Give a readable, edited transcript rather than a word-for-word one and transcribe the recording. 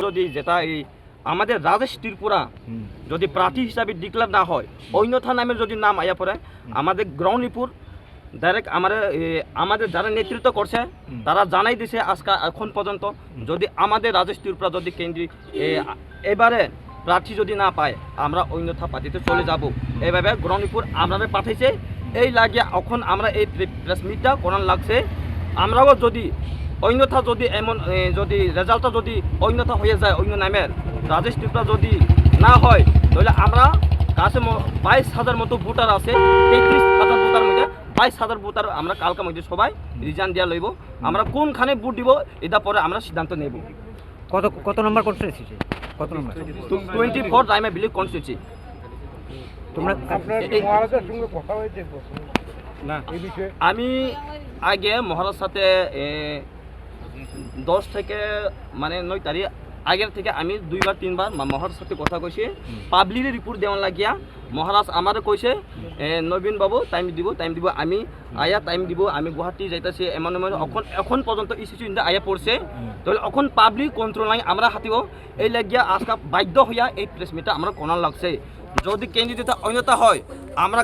যদি যেটা এই আমাদের রাজেশ ত্রিপুরা যদি প্রার্থী হিসাবে ডিক্লেয়ার না হয়, অন্যথা নামের যদি নাম আয়া পড়ে, আমাদের গ্রাউন্ডলিপুর ডাইরেক্ট আমাদের যারা নেতৃত্ব করছে তারা জানাই দিছে আজকে এখন পর্যন্ত যদি আমাদের রাজেশ ত্রিপুরা যদি কেন্দ্রীয় এবারে প্রার্থী যদি না পায় আমরা অন্যথা পার্টিতে চলে যাব। এইভাবে গ্রাউন্ডলিপুর আমরা পাঠাইছে, এই লাগিয়ে এখন আমরা এই প্রেস মিটটা করার লাগছে। আমরাও যদি অন্যথা যদি এমন যদি রেজাল্টটা যদি অন্যথা হয়ে যায়, অন্য নামের রাজেশ ত্রিপুরা যদি না হয়, তাহলে আমরা কাছে 22,000 মতো ভোটার আছে, 33,000 ভোটার মধ্যে 22,000 ভোটার আমরা কালকে মধ্যে সবাই রিজাইন দেওয়া লইব। আমরা কোনখানে ভোট দিব এটা পরে আমরা সিদ্ধান্ত নেব। কত নম্বর কনস্টিটিউয়েন্সি? কত নম্বর? 24 আই বিলিভ কনস্টিটিউয়েন্সি। তোমরা মহারাজের সঙ্গে কথা হয়েছে না এই বিষয়ে? আমি আগে মহারাজ সাথে 10 থেকে মানে 9 তারিখ আগের থেকে আমি 2-3 বার মহারাজ সাথে কথা কইছি, পাবলিক রিপোর্ট দেওয়ার লাগিয়া। মহারাজ আমার কইছে নবীন বাবু টাইম দিব আমি আয়া টাইম দিব, আমি গুয়াহাটি যাইতেছি এমন এখন পর্যন্ত ইস্যু আয়া পড়ছে, তাহলে এখন পাবলিক কন্ট্রোল নাই আমরা হাতিব। এই লাগিয়া আজকে বাধ্য হইয়া এই প্রেস মিটটা আমরা কোনার লাগছে। যদি ক্যান্ডিডেট অন্যতা হয় আমরা